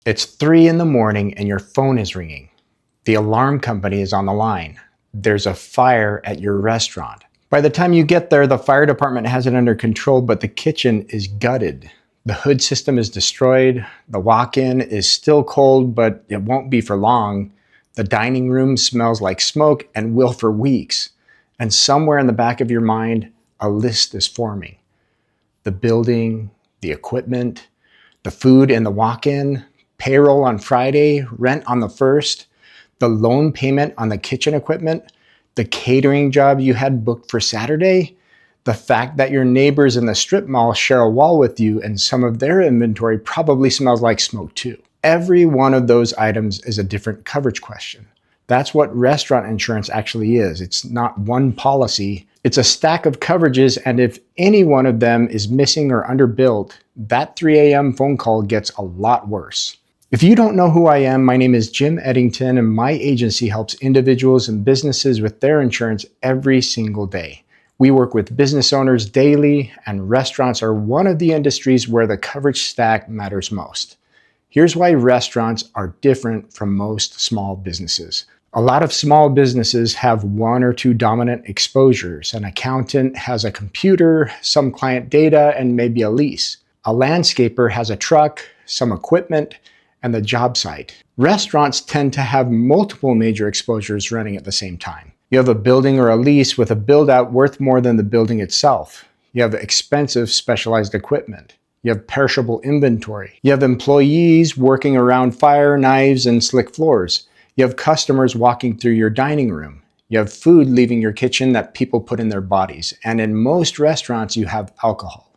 It's 3 in the morning and your phone is ringing. The alarm company is on the line. There's a fire at your restaurant. By the time you get there, the fire department has it under control, but the kitchen is gutted. The hood system is destroyed. The walk-in is still cold, but it won't be for long. The dining room smells like smoke and will for weeks. And somewhere in the back of your mind, a list is forming. The building, the equipment, the food in the walk-in, payroll on Friday, rent on the 1st, the loan payment on the kitchen equipment, the catering job you had booked for Saturday, the fact that your neighbors in the strip mall share a wall with you and some of their inventory probably smells like smoke too. Every one of those items is a different coverage question. That's what restaurant insurance actually is. It's not one policy. It's a stack of coverages, and if any one of them is missing or underbuilt, that 3 a.m. phone call gets a lot worse. If you don't know who I am, my name is Jim Eddington, and my agency helps individuals and businesses with their insurance every single day. We work with business owners daily, and restaurants are one of the industries where the coverage stack matters most. Here's why restaurants are different from most small businesses. A lot of small businesses have 1 or 2 dominant exposures. An accountant has a computer, some client data, and maybe a lease. A landscaper has a truck, some equipment, and the job site. Restaurants tend to have multiple major exposures running at the same time. You have a building or a lease with a build-out worth more than the building itself. You have expensive specialized equipment. You have perishable inventory. You have employees working around fire, knives, and slick floors. You have customers walking through your dining room. You have food leaving your kitchen that people put in their bodies. And in most restaurants, you have alcohol.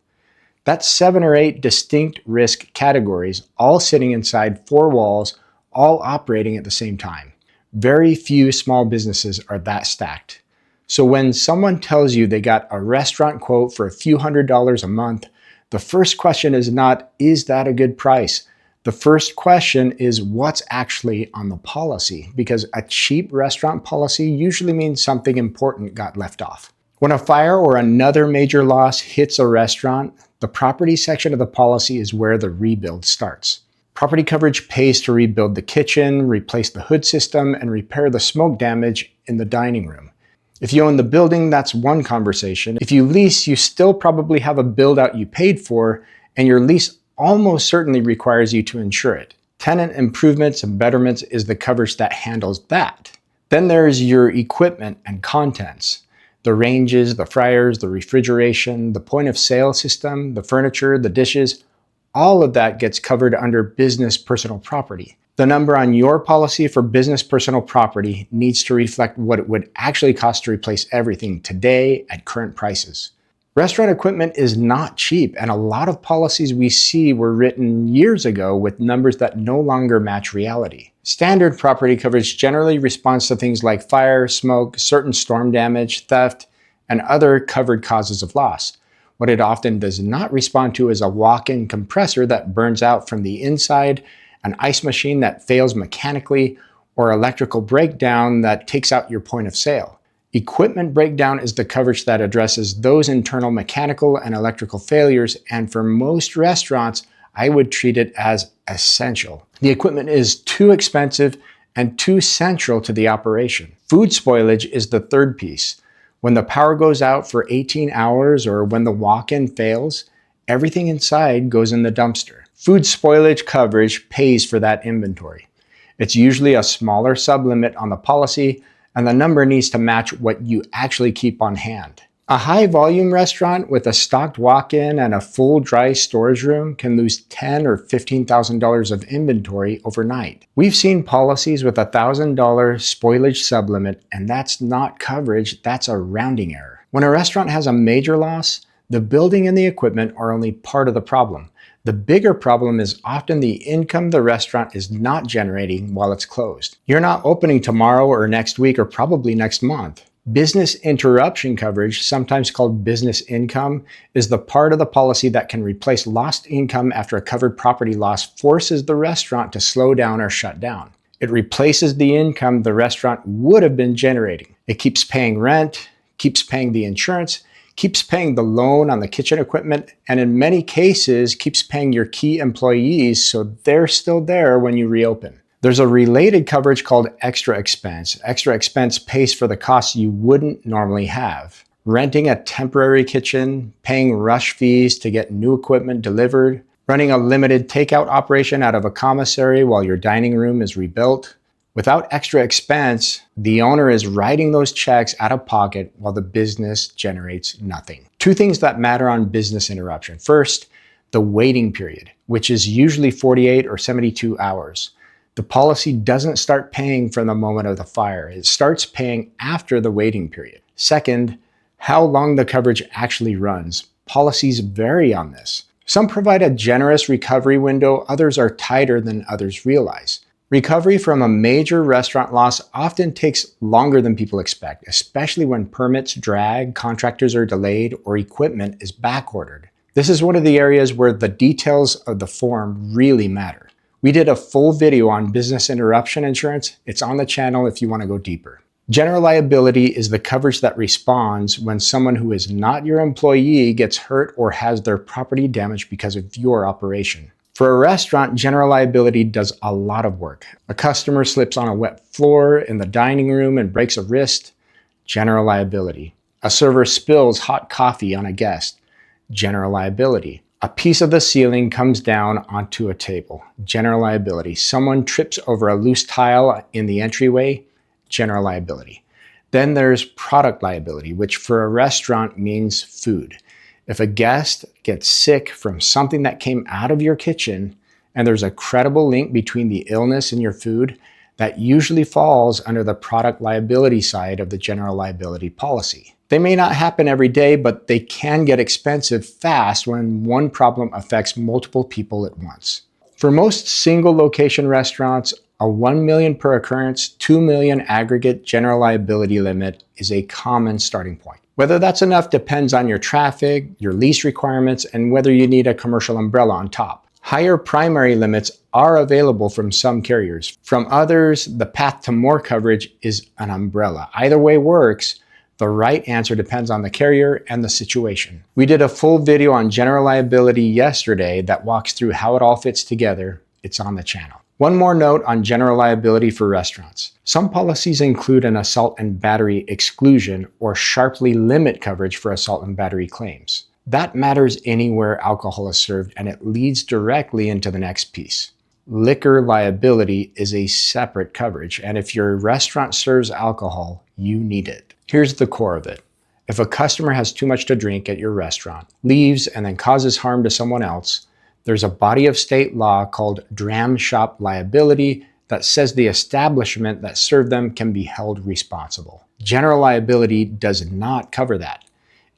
That's 7 or 8 distinct risk categories, all sitting inside 4 walls, all operating at the same time. Very few small businesses are that stacked. So when someone tells you they got a restaurant quote for a few $100s a month, the first question is not, is that a good price? The first question is, what's actually on the policy? Because a cheap restaurant policy usually means something important got left off. When a fire or another major loss hits a restaurant, the property section of the policy is where the rebuild starts. Property coverage pays to rebuild the kitchen, replace the hood system, and repair the smoke damage in the dining room. If you own the building, that's one conversation. If you lease, you still probably have a build-out you paid for, and your lease almost certainly requires you to insure it. Tenant improvements and betterments is the coverage that handles that. Then there's your equipment and contents. The ranges, the fryers, the refrigeration, the point of sale system, the furniture, the dishes, all of that gets covered under business personal property. The number on your policy for business personal property needs to reflect what it would actually cost to replace everything today at current prices. Restaurant equipment is not cheap, and a lot of policies we see were written years ago with numbers that no longer match reality. Standard property coverage generally responds to things like fire, smoke, certain storm damage, theft, and other covered causes of loss. What it often does not respond to is a walk-in compressor that burns out from the inside, an ice machine that fails mechanically, or electrical breakdown that takes out your point of sale. Equipment breakdown is the coverage that addresses those internal mechanical and electrical failures, and for most restaurants, I would treat it as essential. The equipment is too expensive and too central to the operation. Food spoilage is the third piece. When the power goes out for 18 hours or when the walk-in fails, everything inside goes in the dumpster. Food spoilage coverage pays for that inventory. It's usually a smaller sublimit on the policy, and the number needs to match what you actually keep on hand. A high-volume restaurant with a stocked walk-in and a full dry storage room can lose $10,000 or $15,000 of inventory overnight. We've seen policies with a $1,000 spoilage sublimit, and that's not coverage, that's a rounding error. When a restaurant has a major loss, the building and the equipment are only part of the problem. The bigger problem is often the income the restaurant is not generating while it's closed. You're not opening tomorrow or next week or probably next month. Business interruption coverage, sometimes called business income, is the part of the policy that can replace lost income after a covered property loss forces the restaurant to slow down or shut down. It replaces the income the restaurant would have been generating. It keeps paying rent, keeps paying the insurance, keeps paying the loan on the kitchen equipment, and in many cases keeps paying your key employees so they're still there when you reopen. There's a related coverage called extra expense. Extra expense pays for the costs you wouldn't normally have. Renting a temporary kitchen, paying rush fees to get new equipment delivered, running a limited takeout operation out of a commissary while your dining room is rebuilt. Without extra expense, the owner is writing those checks out of pocket while the business generates nothing. Two things that matter on business interruption. First, the waiting period, which is usually 48 or 72 hours. The policy doesn't start paying from the moment of the fire. It starts paying after the waiting period. Second, how long the coverage actually runs. Policies vary on this. Some provide a generous recovery window, others are tighter than others realize. Recovery from a major restaurant loss often takes longer than people expect, especially when permits drag, contractors are delayed, or equipment is backordered. This is one of the areas where the details of the form really matter. We did a full video on business interruption insurance. It's on the channel if you want to go deeper. General liability is the coverage that responds when someone who is not your employee gets hurt or has their property damaged because of your operation. For a restaurant, general liability does a lot of work. A customer slips on a wet floor in the dining room and breaks a wrist, general liability. A server spills hot coffee on a guest, general liability. A piece of the ceiling comes down onto a table, general liability. Someone trips over a loose tile in the entryway, general liability. Then there's product liability, which for a restaurant means food. If a guest gets sick from something that came out of your kitchen and there's a credible link between the illness and your food, that usually falls under the product liability side of the general liability policy. They may not happen every day, but they can get expensive fast when one problem affects multiple people at once. For most single location restaurants, a 1 million per occurrence, 2 million aggregate general liability limit is a common starting point. Whether that's enough depends on your traffic, your lease requirements, and whether you need a commercial umbrella on top. Higher primary limits are available from some carriers. From others, the path to more coverage is an umbrella. Either way works. The right answer depends on the carrier and the situation. We did a full video on general liability yesterday that walks through how it all fits together. It's on the channel. One more note on general liability for restaurants. Some policies include an assault and battery exclusion or sharply limit coverage for assault and battery claims. That matters anywhere alcohol is served, and it leads directly into the next piece. Liquor liability is a separate coverage, and if your restaurant serves alcohol, you need it. Here's the core of it. If a customer has too much to drink at your restaurant, leaves, and then causes harm to someone else, there's a body of state law called dram shop liability that says the establishment that served them can be held responsible. General liability does not cover that.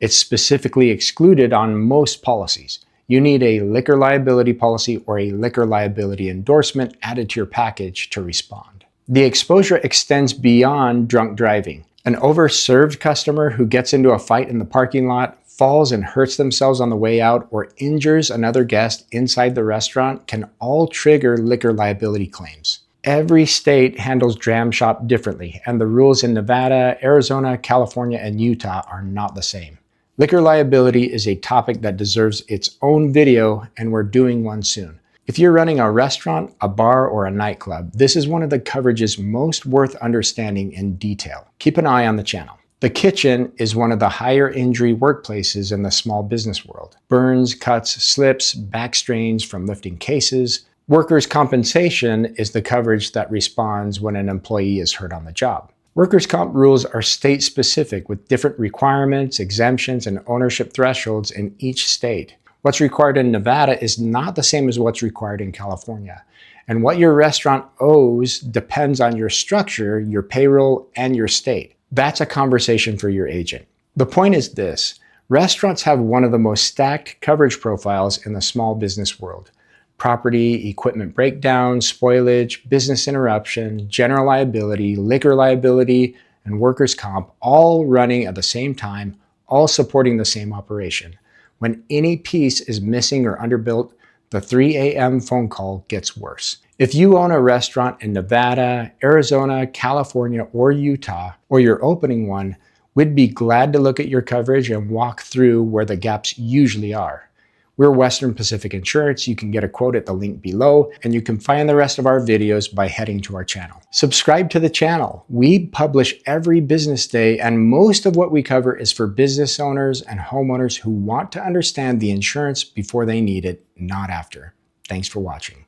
It's specifically excluded on most policies. You need a liquor liability policy or a liquor liability endorsement added to your package to respond. The exposure extends beyond drunk driving. An overserved customer who gets into a fight in the parking lot, falls and hurts themselves on the way out, or injures another guest inside the restaurant can all trigger liquor liability claims. Every state handles dram shop differently, and the rules in Nevada, Arizona, California, and Utah are not the same. Liquor liability is a topic that deserves its own video, and we're doing one soon. If you're running a restaurant, a bar, or a nightclub, this is one of the coverages most worth understanding in detail. Keep an eye on the channel. The kitchen is one of the higher injury workplaces in the small business world. Burns, cuts, slips, back strains from lifting cases. Workers' compensation is the coverage that responds when an employee is hurt on the job. Workers' comp rules are state-specific with different requirements, exemptions, and ownership thresholds in each state. What's required in Nevada is not the same as what's required in California. And what your restaurant owes depends on your structure, your payroll, and your state. That's a conversation for your agent. The point is this: restaurants have one of the most stacked coverage profiles in the small business world. Property, equipment breakdown, spoilage, business interruption, general liability, liquor liability, and workers' comp, all running at the same time, all supporting the same operation. When any piece is missing or underbuilt, the 3 a.m. phone call gets worse. If you own a restaurant in Nevada, Arizona, California, or Utah, or you're opening one, We'd be glad to look at your coverage and walk through where the gaps usually are. We're Western Pacific Insurance. You can get a quote at the link below, and you can find the rest of our videos by heading to our channel. Subscribe to the channel. We publish every business day, and most of what we cover is for business owners and homeowners who want to understand the insurance before they need it, not after. Thanks for watching.